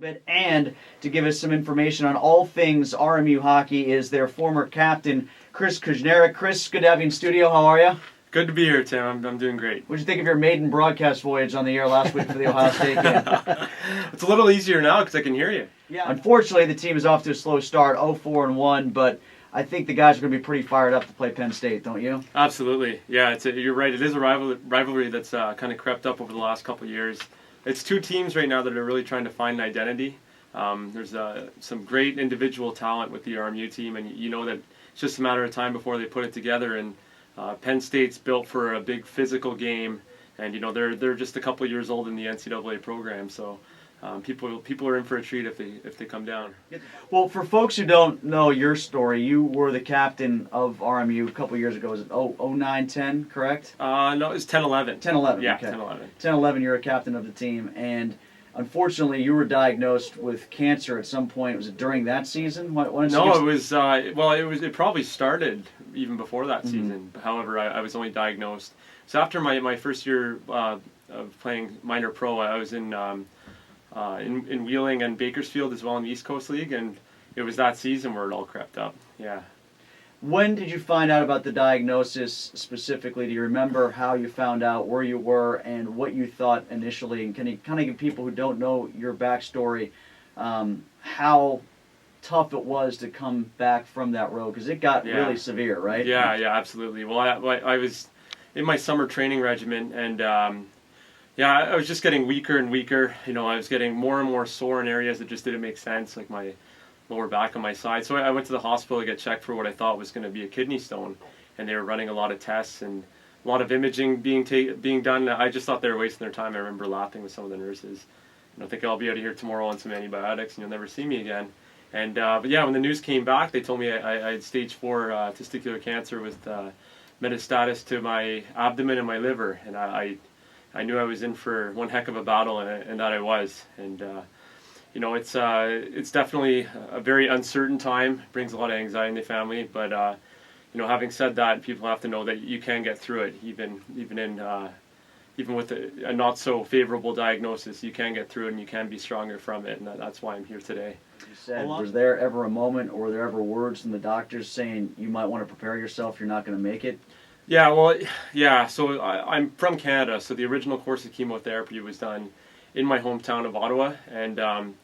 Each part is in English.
bit, and to give us some information on all things RMU hockey is their former captain, Kushneriuk. Chris, good to have you in studio. How are you? Good to be here, Tim. I'm doing great. What did you think of your maiden broadcast voyage on the air last week for the Ohio State game? It's a little easier now because I can hear you. Yeah. Unfortunately, the team is off to a slow start, 0-4-1, but I think the guys are going to be pretty fired up to play Penn State, don't you? Absolutely. Yeah, you're right. It is a rivalry that's kind of crept up over the last couple of years. It's two teams right now that are really trying to find an identity. There's some great individual talent with the RMU team, and you know that it's just a matter of time before they put it together. And Penn State's built for a big physical game, and you know they're just a couple of years old in the NCAA program, so people are in for a treat if they come down. Well, for folks who don't know your story, you were the captain of RMU a couple of years ago. Was it 09-10, correct? No, it was 10-11. 10-11. Yeah, okay. 10-11. 10-11. You're a captain of the team, and unfortunately, you were diagnosed with cancer at some point. Was it during that season? No, it was. It probably started even before that season. However, I was only diagnosed. So after my first year of playing minor pro, I was in Wheeling and Bakersfield as well in the East Coast League, and it was that season where it all crept up. Yeah. When did you find out about the diagnosis specifically? Do you remember how you found out, where you were, and what you thought initially? And can you kind of give people who don't know your backstory how tough it was to come back from that road? Because it got really severe, right? Yeah, absolutely. Well, I was in my summer training regimen, and I was just getting weaker and weaker. You know, I was getting more and more sore in areas that just didn't make sense, like my lower back on my side. So I went to the hospital to get checked for what I thought was going to be a kidney stone, and they were running a lot of tests and a lot of imaging being done. I just thought they were wasting their time. I remember laughing with some of the nurses. I think I'll be out of here tomorrow on some antibiotics, and you'll never see me again. And but yeah, when the news came back, they told me I had stage 4 testicular cancer with metastasis to my abdomen and my liver, and I knew I was in for one heck of a battle, and that I was. And you know, it's definitely a very uncertain time. It brings a lot of anxiety in the family, but you know, having said that, people have to know that you can get through it, even with a not so favorable diagnosis. You can get through it, and you can be stronger from it, and that's why I'm here today. You said, was there ever a moment, or were there ever words from the doctors saying you might want to prepare yourself, you're not going to make it? Yeah, well, yeah. So I'm from Canada, so the original course of chemotherapy was done in my hometown of Ottawa, and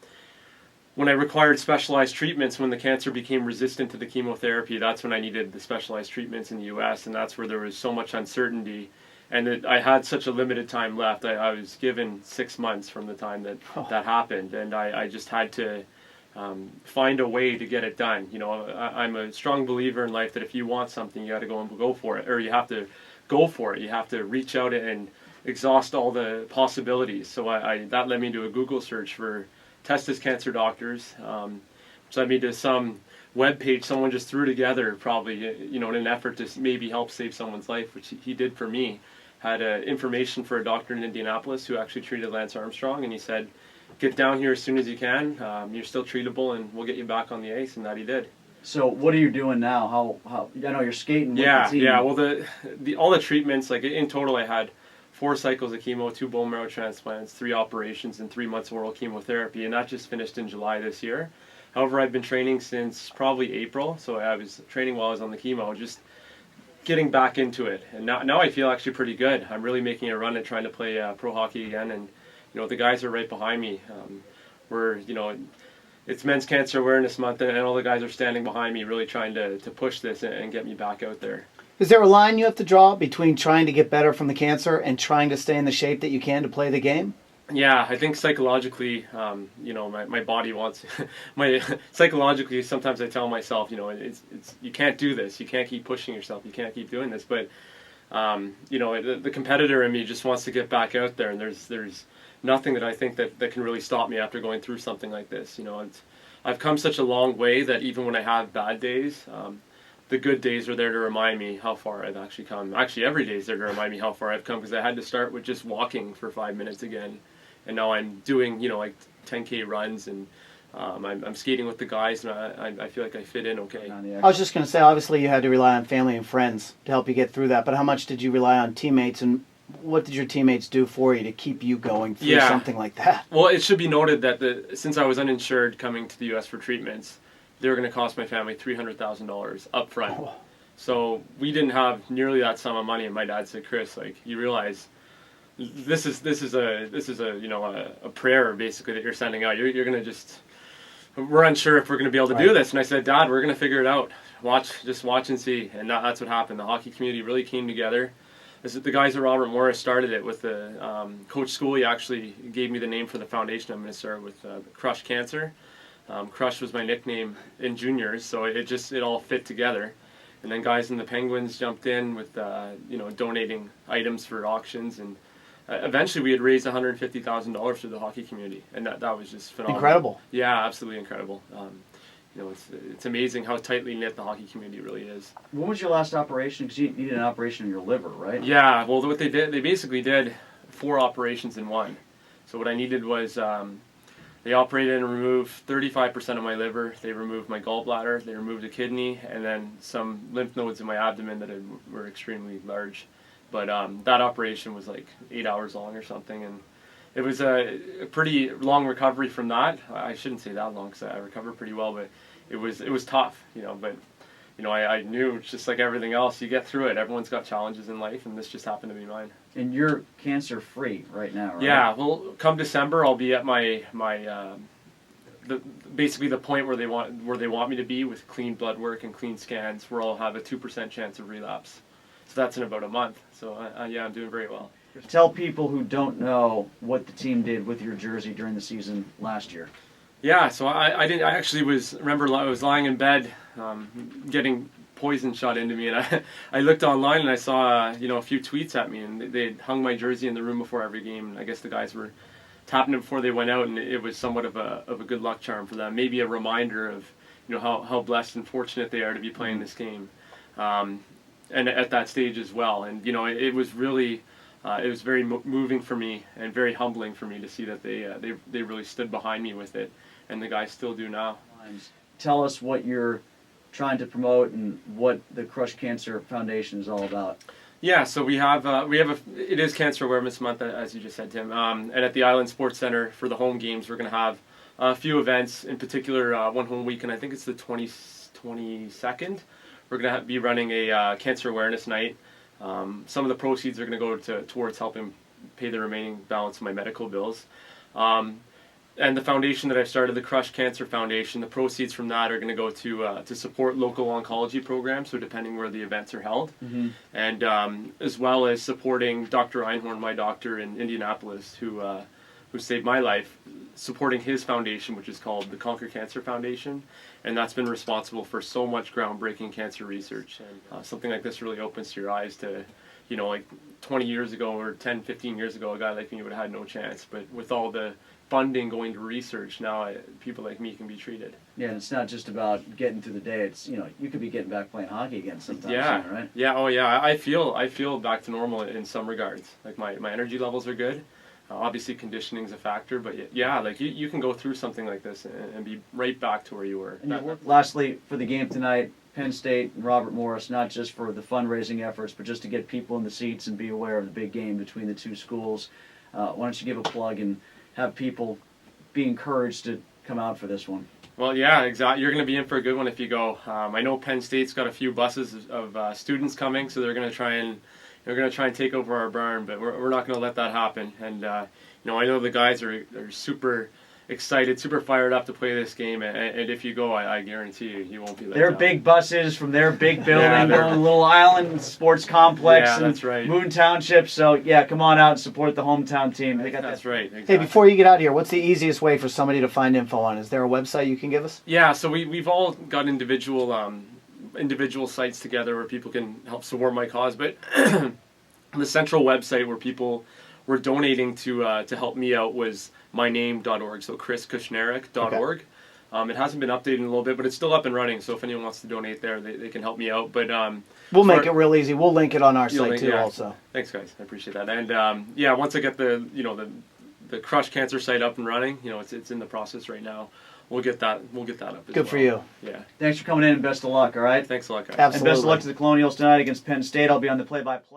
when I required specialized treatments, when the cancer became resistant to the chemotherapy, that's when I needed the specialized treatments in the U.S., and that's where there was so much uncertainty, and that I had such a limited time left. I was given 6 months from the time that happened, and I just had to find a way to get it done. You know, I'm a strong believer in life that if you want something, you got to go for it, or you have to go for it. You have to reach out and exhaust all the possibilities. So that led me to a Google search for testis cancer doctors, which led me to some web page someone just threw together, probably, you know, in an effort to maybe help save someone's life, which he did for me. Had information for a doctor in Indianapolis who actually treated Lance Armstrong, and he said, get down here as soon as you can. You're still treatable, and we'll get you back on the ice, and that he did. So what are you doing now? How I know you're skating with the team. Yeah. Well, all the treatments, like in total, I had 4 cycles of chemo, 2 bone marrow transplants, 3 operations, and 3 months of oral chemotherapy, and that just finished in July this year. However, I've been training since probably April, so I was training while I was on the chemo, just getting back into it. And now I feel actually pretty good. I'm really making a run at trying to play pro hockey again, and you know, the guys are right behind me. It's Men's Cancer Awareness Month, and all the guys are standing behind me, really trying to push this and get me back out there. Is there a line you have to draw between trying to get better from the cancer and trying to stay in the shape that you can to play the game? Yeah, I think psychologically, you know, my body wants. Psychologically, sometimes I tell myself, you know, it's you can't do this. You can't keep pushing yourself. You can't keep doing this. But you know, the competitor in me just wants to get back out there, and there's nothing that I think that can really stop me after going through something like this. You know, I've come such a long way that even when I have bad days, the good days are there to remind me how far I've actually come. Actually, every day is there to remind me how far I've come, because I had to start with just walking for 5 minutes again, and now I'm doing, you know, like 10K runs, and I'm skating with the guys, and I feel like I fit in okay. I was just going to say, obviously you had to rely on family and friends to help you get through that, but how much did you rely on teammates and what did your teammates do for you to keep you going through something like that? Well, it should be noted that since I was uninsured coming to the U.S. for treatments, they were going to cost my family $300,000 up front. Oh. So we didn't have nearly that sum of money, and my dad said, "Chris, like, you realize this is a prayer basically that you're sending out. You're going to just, we're unsure if we're going to be able to do this." And I said, "Dad, we're going to figure it out. Just watch and see." And that's what happened. The hockey community really came together. The guys at Robert Morris started it with the Coach Schooley actually gave me the name for the foundation. I'm going to start with Crush Cancer. Crush was my nickname in juniors, so it all fit together. And then guys in the Penguins jumped in with donating items for auctions, and eventually we had raised $150,000 through the hockey community, and that was just phenomenal. Incredible. Yeah, absolutely incredible. It's amazing how tightly knit the hockey community really is. When was your last operation? Because you needed an operation on your liver, right? Yeah, well, what they did, they basically did 4 operations in one. So what I needed was they operated and removed 35% of my liver. They removed my gallbladder. They removed a kidney, and then some lymph nodes in my abdomen that were extremely large. But that operation was like 8 hours long or something, and it was a pretty long recovery from that. I shouldn't say that long because I recovered pretty well, but it was tough, But I knew, it's just like everything else, you get through it. Everyone's got challenges in life, and this just happened to be mine. And you're cancer free right now, right? Yeah. Well, come December, I'll be at basically the point where they want me to be, with clean blood work and clean scans, where I'll have a 2% chance of relapse. So that's in about a month. So I'm doing very well. Tell people who don't know what the team did with your jersey during the season last year. Yeah, so I was lying in bed getting poison shot into me, and I looked online and I saw a few tweets at me, and they hung my jersey in the room before every game, and I guess the guys were tapping it before they went out, and it was somewhat of a good luck charm for them, maybe a reminder of how blessed and fortunate they are to be playing this game, and at that stage as well. And it was really it was very moving for me and very humbling for me to see that they really stood behind me with it, and the guys still do now. Tell us what you're trying to promote and what the Crush Cancer Foundation is all about. Yeah, so it is Cancer Awareness Month, as you just said, Tim. And at the Island Sports Center for the home games, we're going to have a few events. In particular, one home weekend, I think it's the 22nd. We're going to be running a cancer awareness night. Some of the proceeds are going to go towards helping pay the remaining balance of my medical bills. And the foundation that I've started, the Crush Cancer Foundation, the proceeds from that are going to go to support local oncology programs, so depending where the events are held. Mm-hmm. And as well as supporting Dr. Einhorn, my doctor in Indianapolis, who saved my life, supporting his foundation, which is called the Conquer Cancer Foundation. And that's been responsible for so much groundbreaking cancer research. And something like this really opens your eyes to, like 20 years ago or 10, 15 years ago, a guy like me would have had no chance. But with all the funding going to research, now people like me can be treated. Yeah, and it's not just about getting through the day. It's, you could be getting back playing hockey again sometime soon, right? Yeah, oh yeah. I feel back to normal in some regards. Like my energy levels are good. Obviously conditioning is a factor, but yeah, like you can go through something like this and be right back to where you were. And lastly, for the game tonight, Penn State and Robert Morris, not just for the fundraising efforts, but just to get people in the seats and be aware of the big game between the two schools. Why don't you give a plug and have people be encouraged to come out for this one? Well, yeah, exactly. You're going to be in for a good one if you go. I know Penn State's got a few buses of students coming, so they're going to try and take over our barn, but we're not going to let that happen. And I know the guys are super excited, super fired up to play this game. And if you go, I guarantee you won't be let They're down. big buses from their big building, going to Little Island Sports Complex, yeah, that's right. Moon Township. So yeah, come on out and support the hometown team. That's right. Exactly. Hey, before you get out of here, what's the easiest way for somebody to find info on? Is there a website you can give us? Yeah, so we've all got individual sites together where people can help support my cause, but the central website where people were donating to help me out was myname.org, so chriskushneriuk.org. Okay. It hasn't been updated in a little bit, but it's still up and running, so if anyone wants to donate there, they can help me out. But we'll make it real easy. We'll link it on our site too, also. Thanks, guys. I appreciate that. And once I get the Crush Cancer site up and running, it's in the process right now. We'll get that up as well. Good for you. Yeah. Thanks for coming in and best of luck, all right? Thanks a lot, guys. Absolutely. And best of luck to the Colonials tonight against Penn State. I'll be on the play-by-play.